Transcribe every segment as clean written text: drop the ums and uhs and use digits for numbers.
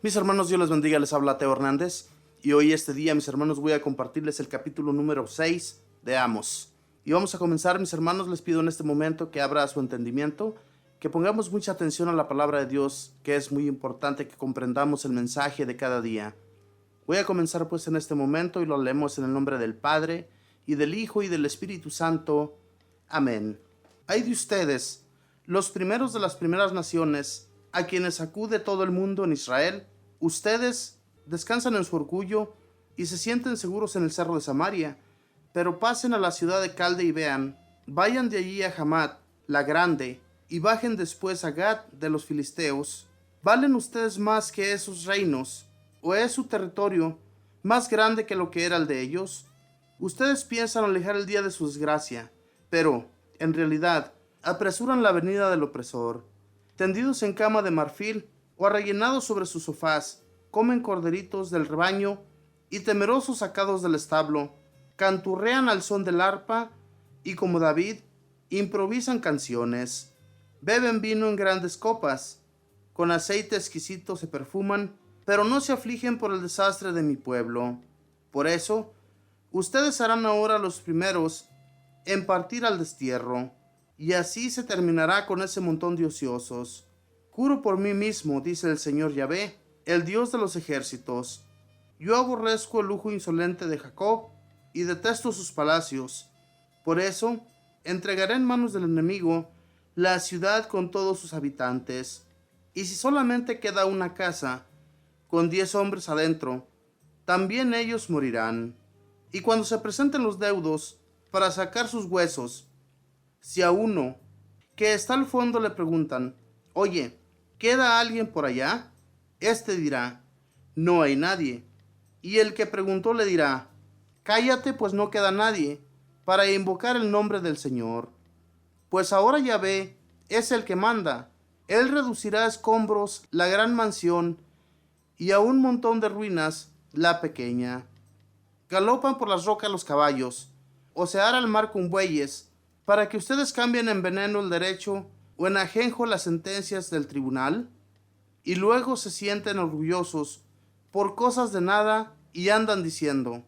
Mis hermanos, Dios les bendiga, les habla Teo Hernández y hoy este día, mis hermanos, voy a compartirles el capítulo número 6 de Amos. Y vamos a comenzar, mis hermanos, les pido en este momento que abra su entendimiento, que pongamos mucha atención a la palabra de Dios, que es muy importante que comprendamos el mensaje de cada día. Voy a comenzar pues en este momento y lo leemos en el nombre del Padre, y del Hijo, y del Espíritu Santo. Amén. Ay de ustedes, los primeros de las primeras naciones, a quienes acude todo el mundo en Israel. Ustedes descansan en su orgullo y se sienten seguros en el cerro de Samaria, pero pasen a la ciudad de Calde y vean, vayan de allí a Hamat, la grande, y bajen después a Gat de los filisteos. ¿Valen ustedes más que esos reinos? ¿O es su territorio más grande que lo que era el de ellos? Ustedes piensan alejar el día de su desgracia, pero, en realidad, apresuran la venida del opresor. Tendidos en cama de marfil o arrellenados sobre sus sofás, comen corderitos del rebaño y temerosos sacados del establo, canturrean al son del arpa y como David, improvisan canciones. Beben vino en grandes copas, con aceite exquisito se perfuman, pero no se afligen por el desastre de mi pueblo. Por eso, ustedes serán ahora los primeros en partir al destierro, y así se terminará con ese montón de ociosos. Juro por mí mismo, dice el Señor Yahvé, el Dios de los ejércitos. Yo aborrezco el lujo insolente de Jacob y detesto sus palacios. Por eso, entregaré en manos del enemigo la ciudad con todos sus habitantes. Y si solamente queda una casa, con 10 hombres adentro, también ellos morirán. Y cuando se presenten los deudos para sacar sus huesos, si a uno que está al fondo le preguntan, oye, ¿queda alguien por allá? Este dirá, no hay nadie. Y el que preguntó le dirá, cállate, pues no queda nadie, para invocar el nombre del Señor. Pues ahora Yahvé es el que manda. Él reducirá a escombros la gran mansión y a un montón de ruinas la pequeña. Galopan por las rocas los caballos, ocear al mar con bueyes, para que ustedes cambien en veneno el derecho o en ajenjo las sentencias del tribunal, y luego se sienten orgullosos por cosas de nada y andan diciendo,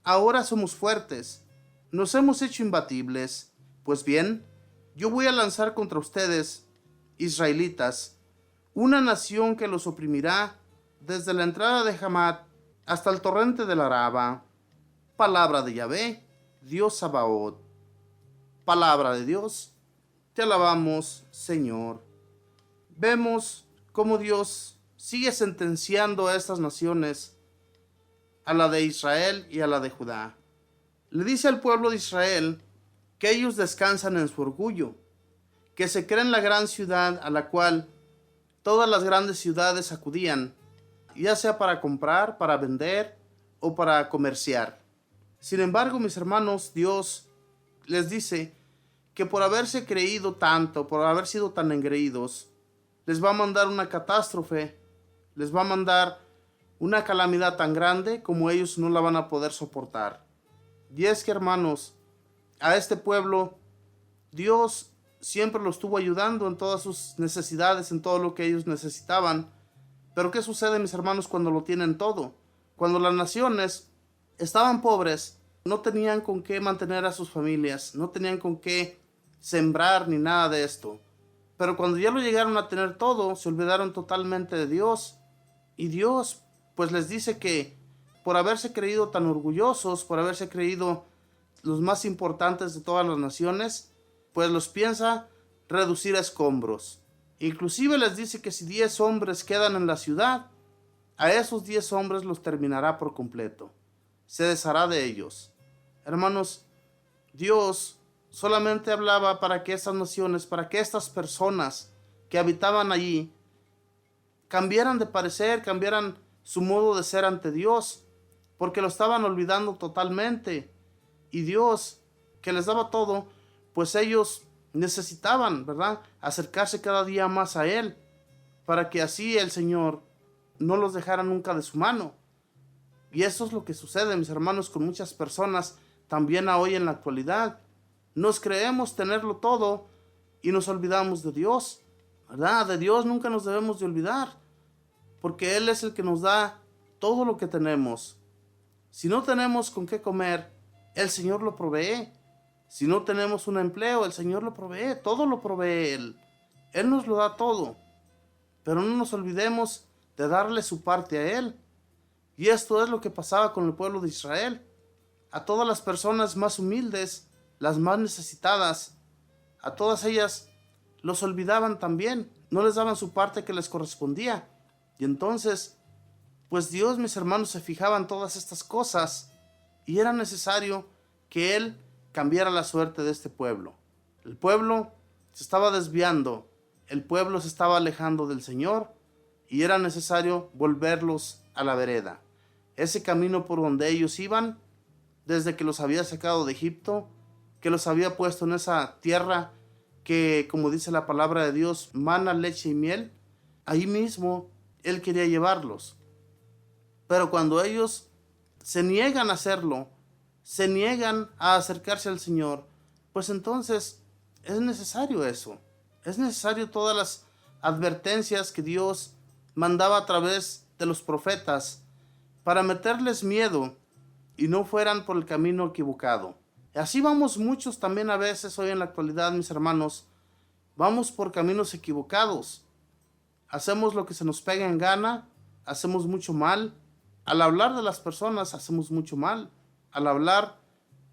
ahora somos fuertes, nos hemos hecho imbatibles. Pues bien, yo voy a lanzar contra ustedes, israelitas, una nación que los oprimirá desde la entrada de Hamat hasta el torrente del Araba. Palabra de Yahvé, Dios Sabaoth. Palabra de Dios, te alabamos, Señor. Vemos cómo Dios sigue sentenciando a estas naciones, a la de Israel y a la de Judá. Le dice al pueblo de Israel que ellos descansan en su orgullo, que se creen la gran ciudad a la cual todas las grandes ciudades acudían, ya sea para comprar, para vender o para comerciar. Sin embargo, mis hermanos, Dios les dice que por haberse creído tanto, por haber sido tan engreídos, les va a mandar una catástrofe, les va a mandar una calamidad tan grande como ellos no la van a poder soportar. Y es que, hermanos, a este pueblo Dios siempre lo estuvo ayudando en todas sus necesidades, en todo lo que ellos necesitaban. Pero ¿qué sucede, mis hermanos, cuando lo tienen todo? Cuando las naciones estaban pobres, no tenían con qué mantener a sus familias, no tenían con qué sembrar ni nada de esto. Pero cuando ya lo llegaron a tener todo, se olvidaron totalmente de Dios. Y Dios pues les dice que por haberse creído tan orgullosos, por haberse creído los más importantes de todas las naciones, pues los piensa reducir a escombros. Inclusive les dice que si 10 hombres quedan en la ciudad, a esos 10 hombres los terminará por completo. Se deshará de ellos. Hermanos, Dios solamente hablaba para que estas naciones, para que estas personas que habitaban allí, cambiaran de parecer, cambiaran su modo de ser ante Dios, porque lo estaban olvidando totalmente. Y Dios, que les daba todo, pues ellos necesitaban, ¿verdad?, acercarse cada día más a Él, para que así el Señor no los dejara nunca de su mano. Y eso es lo que sucede, mis hermanos, con muchas personas también hoy en la actualidad. Nos creemos tenerlo todo y nos olvidamos de Dios, ¿verdad? De Dios nunca nos debemos de olvidar, porque Él es el que nos da todo lo que tenemos. Si no tenemos con qué comer, el Señor lo provee. Si no tenemos un empleo, el Señor lo provee. Todo lo provee Él. Él nos lo da todo. Pero no nos olvidemos de darle su parte a Él. Y esto es lo que pasaba con el pueblo de Israel. A todas las personas más humildes, las más necesitadas, a todas ellas los olvidaban también. No les daban su parte que les correspondía. Y entonces, pues Dios, mis hermanos, se fijaba en todas estas cosas. Y era necesario que Él cambiara la suerte de este pueblo. El pueblo se estaba desviando. El pueblo se estaba alejando del Señor. Y era necesario volverlos a la vereda. Ese camino por donde ellos iban, desde que los había sacado de Egipto, que los había puesto en esa tierra que, como dice la palabra de Dios, mana, leche y miel, ahí mismo Él quería llevarlos. Pero cuando ellos se niegan a hacerlo, se niegan a acercarse al Señor, pues entonces es necesario eso. Es necesario todas las advertencias que Dios mandaba a través de los profetas para meterles miedo y no fueran por el camino equivocado. Y así vamos muchos también a veces hoy en la actualidad, mis hermanos. Vamos por caminos equivocados. Hacemos lo que se nos pega en gana, hacemos mucho mal. Al hablar de las personas hacemos mucho mal. Al hablar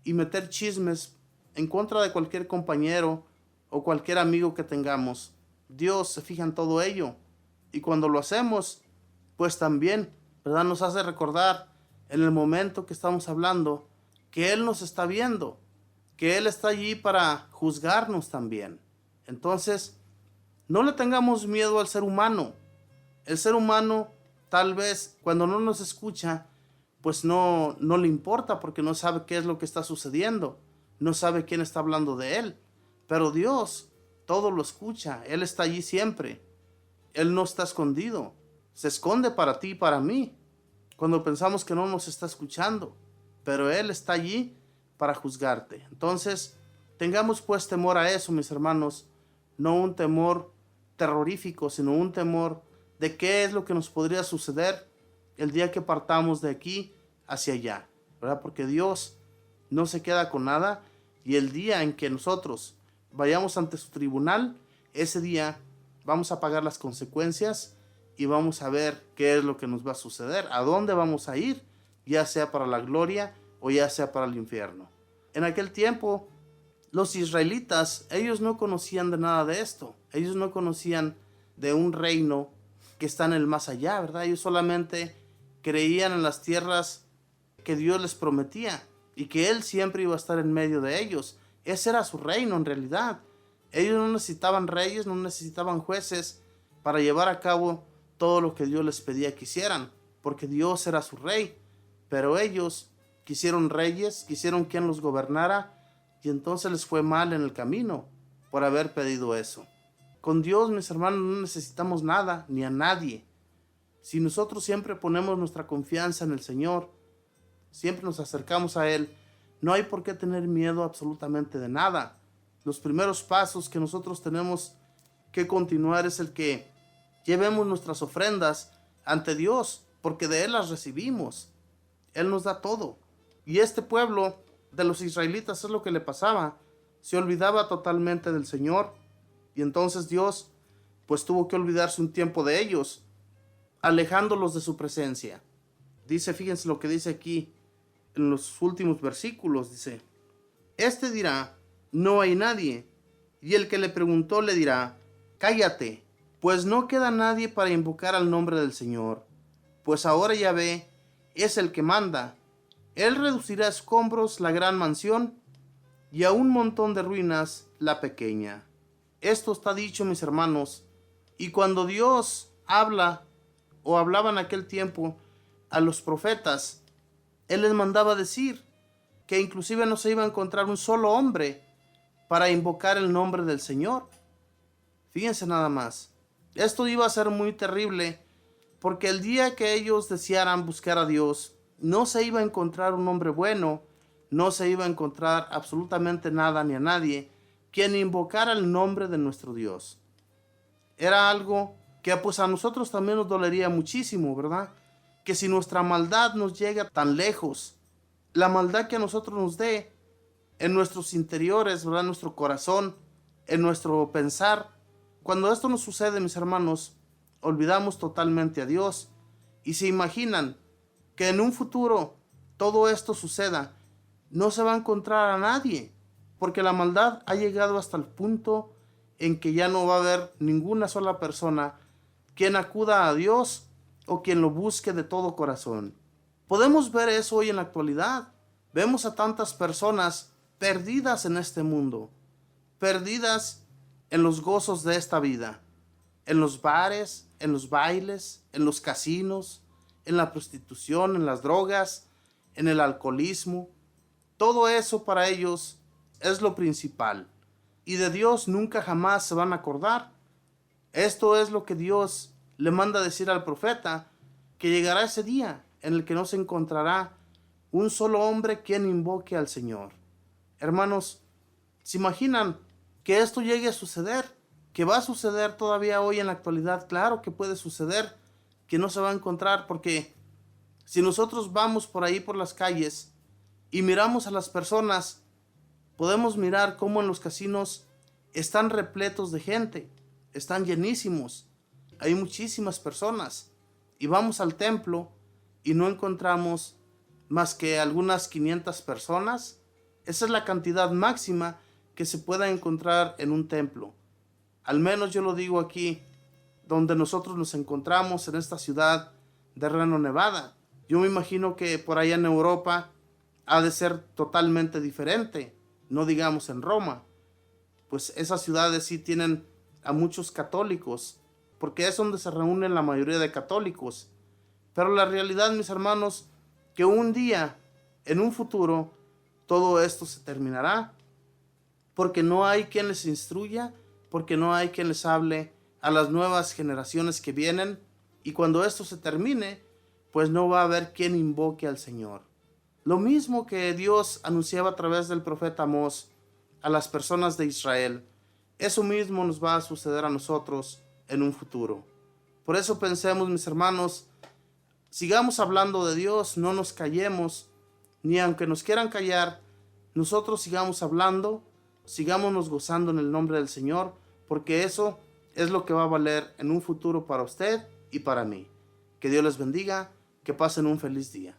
y meter chismes en contra de cualquier compañero o cualquier amigo que tengamos, Dios se fija en todo ello. Y cuando lo hacemos, pues también, ¿verdad?, nos hace recordar en el momento que estamos hablando que Él nos está viendo, que Él está allí para juzgarnos también. Entonces, no le tengamos miedo al ser humano. El ser humano, tal vez, cuando no nos escucha, pues no le importa porque no sabe qué es lo que está sucediendo. No sabe quién está hablando de Él. Pero Dios todo lo escucha. Él está allí siempre. Él no está escondido. Se esconde para ti y para mí cuando pensamos que no nos está escuchando. Pero Él está allí para juzgarte. Entonces, tengamos pues temor a eso, mis hermanos. No un temor terrorífico, sino un temor de qué es lo que nos podría suceder el día que partamos de aquí hacia allá, ¿verdad? Porque Dios no se queda con nada, y el día en que nosotros vayamos ante su tribunal, ese día vamos a pagar las consecuencias y vamos a ver qué es lo que nos va a suceder, a dónde vamos a ir, ya sea para la gloria o ya sea para el infierno. En aquel tiempo, los israelitas, ellos no conocían de nada de esto. Ellos no conocían de un reino que está en el más allá, ¿verdad? Ellos solamente creían en las tierras que Dios les prometía y que Él siempre iba a estar en medio de ellos. Ese era su reino en realidad. Ellos no necesitaban reyes, no necesitaban jueces para llevar a cabo todo lo que Dios les pedía que hicieran, porque Dios era su rey. Pero ellos quisieron reyes, quisieron quien los gobernara, y entonces les fue mal en el camino por haber pedido eso. Con Dios, mis hermanos, no necesitamos nada ni a nadie. Si nosotros siempre ponemos nuestra confianza en el Señor, siempre nos acercamos a Él, no hay por qué tener miedo absolutamente de nada. Los primeros pasos que nosotros tenemos que continuar es el que llevemos nuestras ofrendas ante Dios, porque de Él las recibimos. Él nos da todo. Y este pueblo de los israelitas es lo que le pasaba. Se olvidaba totalmente del Señor, y entonces Dios pues tuvo que olvidarse un tiempo de ellos, alejándolos de su presencia. Dice, fíjense lo que dice aquí en los últimos versículos, dice: este dirá, no hay nadie, y el que le preguntó le dirá, cállate, pues no queda nadie para invocar al nombre del Señor, pues ahora Yahvé es el que manda. Él reducirá a escombros la gran mansión y a un montón de ruinas la pequeña. Esto está dicho, mis hermanos, y cuando Dios habla o hablaba en aquel tiempo a los profetas, Él les mandaba decir que inclusive no se iba a encontrar un solo hombre para invocar el nombre del Señor. Fíjense nada más. Esto iba a ser muy terrible, porque el día que ellos desearan buscar a Dios, no se iba a encontrar un hombre bueno, no se iba a encontrar absolutamente nada ni a nadie quien invocara el nombre de nuestro Dios. Era algo que pues a nosotros también nos dolería muchísimo, ¿verdad? Que si nuestra maldad nos llega tan lejos, la maldad que a nosotros nos dé en nuestros interiores, ¿verdad? En nuestro corazón, en nuestro pensar. Cuando esto nos sucede, mis hermanos, olvidamos totalmente a Dios. Y se imaginan que en un futuro todo esto suceda, no se va a encontrar a nadie, porque la maldad ha llegado hasta el punto en que ya no va a haber ninguna sola persona quien acuda a Dios o quien lo busque de todo corazón. Podemos ver eso hoy en la actualidad. Vemos a tantas personas perdidas en este mundo, perdidas en los gozos de esta vida, en los bares, en los bailes, en los casinos, en la prostitución, en las drogas, en el alcoholismo. Todo eso para ellos es lo principal. Y de Dios nunca jamás se van a acordar. Esto es lo que Dios le manda decir al profeta, que llegará ese día en el que no se encontrará un solo hombre quien invoque al Señor. Hermanos, ¿se imaginan que esto llegue a suceder? ¿Que va a suceder todavía hoy en la actualidad? Claro que puede suceder, que no se va a encontrar, porque si nosotros vamos por ahí por las calles y miramos a las personas, podemos mirar cómo en los casinos están repletos de gente, están llenísimos, hay muchísimas personas, y vamos al templo y no encontramos más que algunas 500 personas. Esa es la cantidad máxima que se pueda encontrar en un templo. Al menos yo lo digo aquí, donde nosotros nos encontramos, en esta ciudad de Reno, Nevada. Yo me imagino que por allá en Europa ha de ser totalmente diferente, no digamos en Roma, pues esas ciudades sí tienen a muchos católicos, porque es donde se reúnen la mayoría de católicos. Pero la realidad, mis hermanos, que un día, en un futuro, todo esto se terminará, porque no hay quien les instruya, porque no hay quien les hable a las nuevas generaciones que vienen, y cuando esto se termine, pues no va a haber quien invoque al Señor. Lo mismo que Dios anunciaba a través del profeta Amós a las personas de Israel, eso mismo nos va a suceder a nosotros en un futuro. Por eso pensemos, mis hermanos, sigamos hablando de Dios, no nos callemos, ni aunque nos quieran callar, nosotros sigamos hablando, sigámonos gozando en el nombre del Señor, porque eso es lo que va a valer en un futuro para usted y para mí. Que Dios les bendiga, que pasen un feliz día.